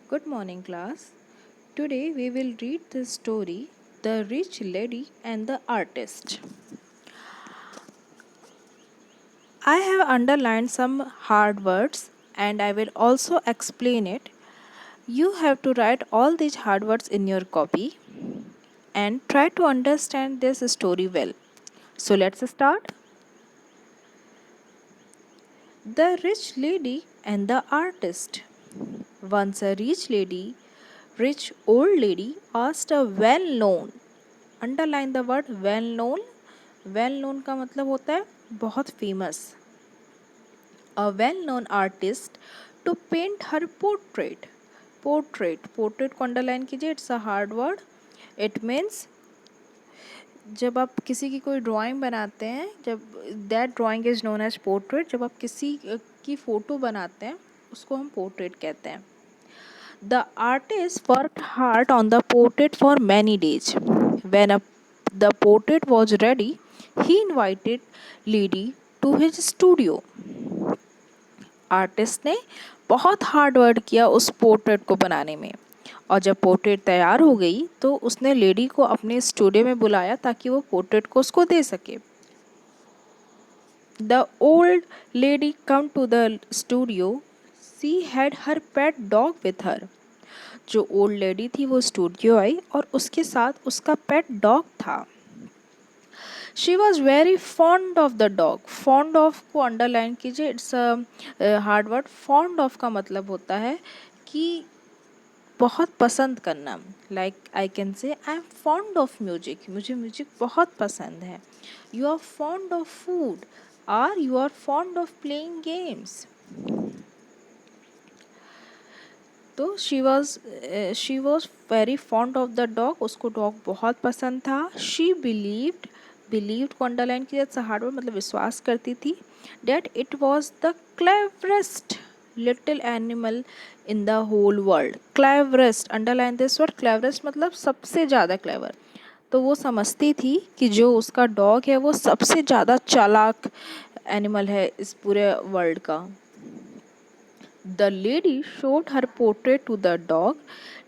Good morning, class. Today we will read the story The Rich Lady and the Artist. I have underlined some hard words and I will also explain it. You have to write all these hard words in your copy and try to understand this story well. So let's start. The Rich Lady and the Artist. Once a rich old lady, asked a well known, underline the word well known का मतलब होता है बहुत famous, a well known artist to paint her portrait को underline कीजिए, it's a hard word. It means जब आप किसी की कोई ड्राइंग बनाते हैं, जब that drawing is known as portrait, जब आप किसी की फ़ोटो बनाते हैं उसको हम पोर्ट्रेट कहते हैं. The artist worked hard on the portrait for many days. When the portrait was ready, he invited Lady to his studio. Artist ने बहुत हार्ड वर्क किया उस पोर्ट्रेट को बनाने में, और जब पोर्ट्रेट तैयार हो गई तो उसने लेडी को अपने स्टूडियो में बुलाया ताकि वो पोर्ट्रेट को उसको दे सके. The old lady come to the studio. She had her pet dog with her. जो ओल्ड लेडी थी वो स्टूडियो आई और उसके साथ उसका पेट डॉग था. She was very fond of the dog. Fond of को अंडरलाइन कीजिए, it's hard word. Fond of का मतलब होता है कि बहुत पसंद करना. Like I can say I am fond of music, मुझे म्यूजिक बहुत पसंद है. You are fond of food और you are fond of playing games. तो she was very fond of the dog. उसको डॉग बहुत पसंद था. शी बिलीव्ड को अंडरलाइन किया, इट्स अ हार्ड वर्ड, मतलब विश्वास करती थी. That it was the cleverest little animal in the whole world. Cleverest, underline this word. Cleverest मतलब सबसे ज़्यादा क्लेवर. तो वो समझती थी कि जो उसका डॉग है वो सबसे ज़्यादा चालाक एनिमल है इस पूरे वर्ल्ड का. The lady showed her portrait to the dog.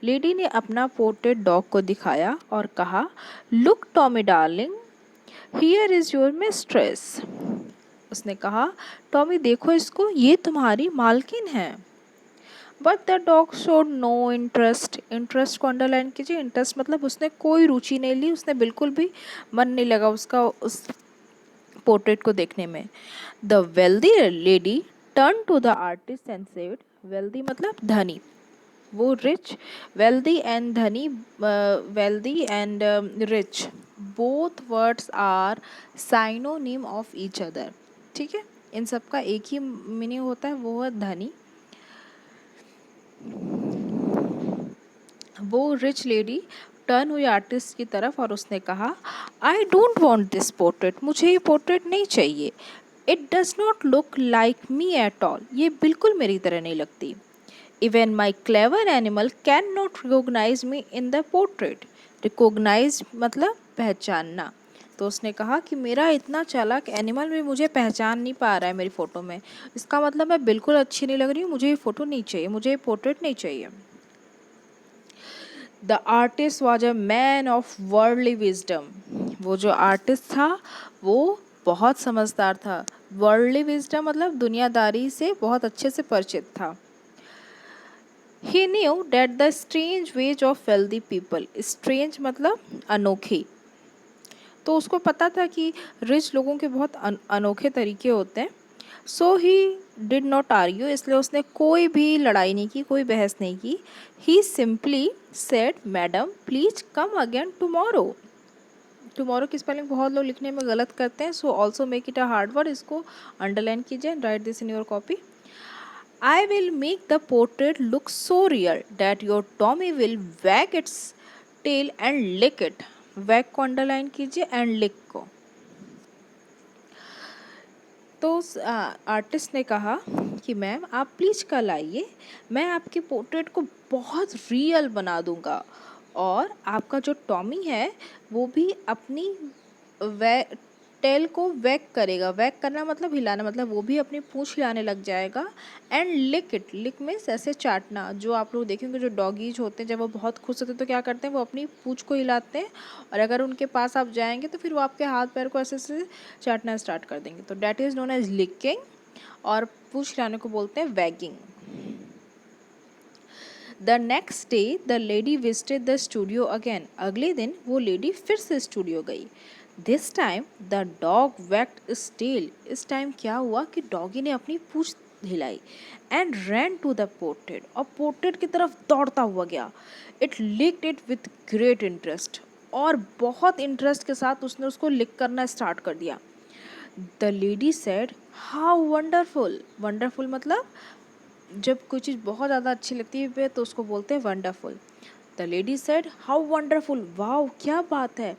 Lady ने अपना पोर्ट्रेट डॉग को दिखाया और कहा, look Tommy darling, here is your mistress. उसने कहा, टॉमी देखो इसको, ये तुम्हारी मालकिन है. But the dog showed no interest. Interest को अंडरलाइन कीजिए. इंटरेस्ट मतलब उसने कोई रुचि नहीं ली, उसने बिल्कुल भी मन नहीं लगा उसका उस पोर्ट्रेट को देखने में. The wealthy lady turn to the artist and said, wealthy मतलब धनी, वो रिच, वेल्दी एंड धनी, wealthy and rich, both words are synonym of each other. ठीक है, इन सब का एक ही मीनिंग होता है, वो है धनी. वो रिच लेडी टर्न हुई आर्टिस्ट की तरफ और उसने कहा, I don't want this portrait, मुझे ये पोर्ट्रेट नहीं चाहिए. It does not look like me at all, ये बिल्कुल मेरी तरह नहीं लगती. Even my clever animal can not recognise me in the portrait. Recognise मतलब पहचानना. तो उसने कहा कि मेरा इतना चालाक एनिमल भी मुझे पहचान नहीं पा रहा है मेरी फ़ोटो में, इसका मतलब मैं बिल्कुल अच्छी नहीं लग रही हूँ, मुझे ये फ़ोटो नहीं चाहिए, मुझे ये पोर्ट्रेट नहीं चाहिए. The artist was a man of worldly wisdom. वो जो आर्टिस्ट था वो बहुत समझदार था. वर्ल्डली विजडम मतलब दुनियादारी से बहुत अच्छे से परिचित था. He knew that the strange ways of wealthy people. Strange मतलब अनोखी. तो उसको पता था कि रिच लोगों के बहुत अनोखे तरीके होते हैं. सो ही डिड नॉट आर्ग्यू, इसलिए उसने कोई भी लड़ाई नहीं की, कोई बहस नहीं की. He simply said, madam please come again tomorrow. Tomorrow की स्पेलिंग बहुत लोग लिखने में गलत करते हैं, so also make it a hard word. इसको अंडरलाइन कीजिए, write this in your copy. I will make the portrait look so real that your Tommy will wag its tail and lick it. Wag को underline कीजिए and लिक को. तो उस artist ने कहा कि मैम आप प्लीज़ कल आइए, मैं आपके पोर्ट्रेट को बहुत रियल बना दूंगा और आपका जो टॉमी है वो भी अपनी वे टेल को वैग करेगा, वैग करना मतलब हिलाना, मतलब वो भी अपनी पूंछ हिलाने लग जाएगा। And lick it, lick means ऐसे चाटना, जो आप लोग देखेंगे जो डॉगीज होते हैं जब वो बहुत खुश होते हैं तो क्या करते हैं, वो अपनी पूंछ को हिलाते हैं, और अगर उनके पास आप जाएंगे तो फिर वो आपके हाथ पैर को ऐसे ऐसे चाटना स्टार्ट कर देंगे। तो that is known as licking, और पूंछ हिलाने को बोलते हैं wagging. The next day the lady visited the studio again, अगले दिन वो लेडी फिर से स्टूडियो गई। This time the dog wagged its tail, इस टाइम क्या हुआ कि डॉगी ने अपनी पूंछ हिलाई। And ran to the portrait, और पोर्ट्रेट की तरफ दौड़ता हुआ गया। It licked it with great interest, और बहुत इंटरेस्ट के साथ उसने उसको लिक करना स्टार्ट कर दिया। The lady said how wonderful, wonderful मतलब जब कोई चीज़ बहुत ज़्यादा अच्छी लगती है तो उसको बोलते हैं wonderful. The lady said how wonderful, wow क्या बात है,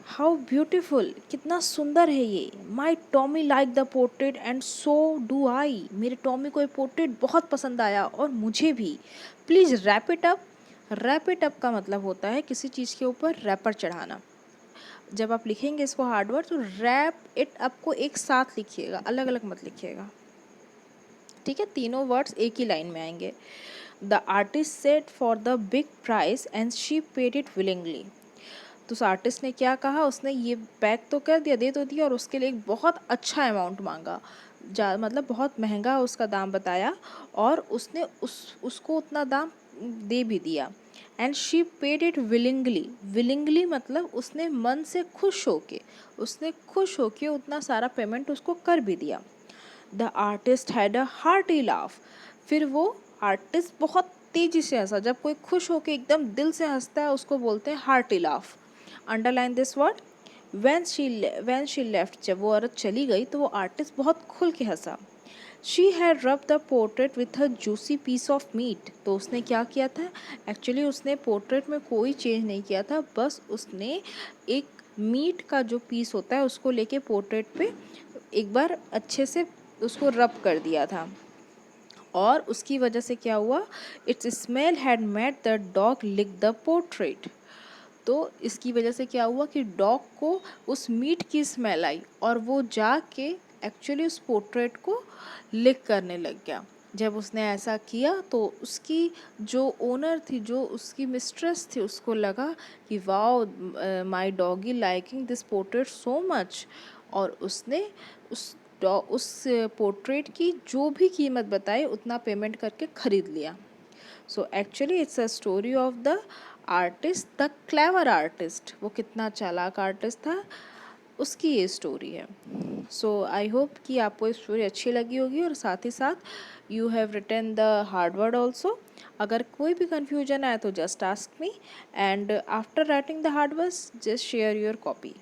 हाउ ब्यूटीफुल, कितना सुंदर है ये। My Tommy like the portrait and so do I, मेरे टॉमी को ये पोर्ट्रेट बहुत पसंद आया और मुझे भी। Please wrap it up, wrap it up का मतलब होता है किसी चीज़ के ऊपर रैपर चढ़ाना। जब आप लिखेंगे इसको हार्ड वर्ड तो रैप इट अप को एक साथ लिखिएगा, अलग अलग मत लिखिएगा, ठीक है, तीनों वर्ड्स एक ही लाइन में आएंगे। The artist set for the big price and she paid it willingly, तो उस आर्टिस्ट ने क्या कहा, उसने ये पैक तो कर दिया, दे तो दिया, और उसके लिए एक बहुत अच्छा अमाउंट मांगा, मतलब बहुत महंगा उसका दाम बताया, और उसने उसको उतना दाम दे भी दिया। And she paid it willingly, willingly मतलब उसने मन से खुश होके, उसने खुश होके उतना सारा पेमेंट उसको कर भी दिया। The artist had a hearty laugh, फिर वो आर्टिस्ट बहुत तेजी से हंसा, जब कोई खुश होके एकदम दिल से हंसता है उसको बोलते हैं hearty laugh. Underline this word. When she left, जब वो औरत चली गई तो वो आर्टिस्ट बहुत खुल के हंसा। She had rub the portrait with a juicy piece of meat, तो उसने क्या किया था, एक्चुअली उसने पोर्ट्रेट में कोई चेंज नहीं किया था, बस उसने एक मीट का जो पीस होता है उसको लेके पोर्ट्रेट पे एक बार अच्छे से उसको रब कर दिया था, और उसकी वजह से क्या हुआ, its smell had made the dog lick the portrait, तो इसकी वजह से क्या हुआ कि डॉग को उस मीट की स्मेल आई और वो जाके एक्चुअली उस पोर्ट्रेट को लिक करने लग गया। जब उसने ऐसा किया तो उसकी जो ओनर थी, जो उसकी मिस्ट्रेस थी, उसको लगा कि wow my doggy liking this portrait so much, और उसने उस पोर्ट्रेट की जो भी कीमत बताई उतना पेमेंट करके ख़रीद लिया। So actually it's a story of the artist, the clever artist, वो कितना चालाक आर्टिस्ट था, उसकी ये स्टोरी है। सो आई होप कि आपको ये स्टोरी अच्छी लगी होगी, और साथ ही साथ you have written the hard word also. अगर कोई भी कन्फ्यूजन आए तो just ask me, and after writing the hard words just share your copy.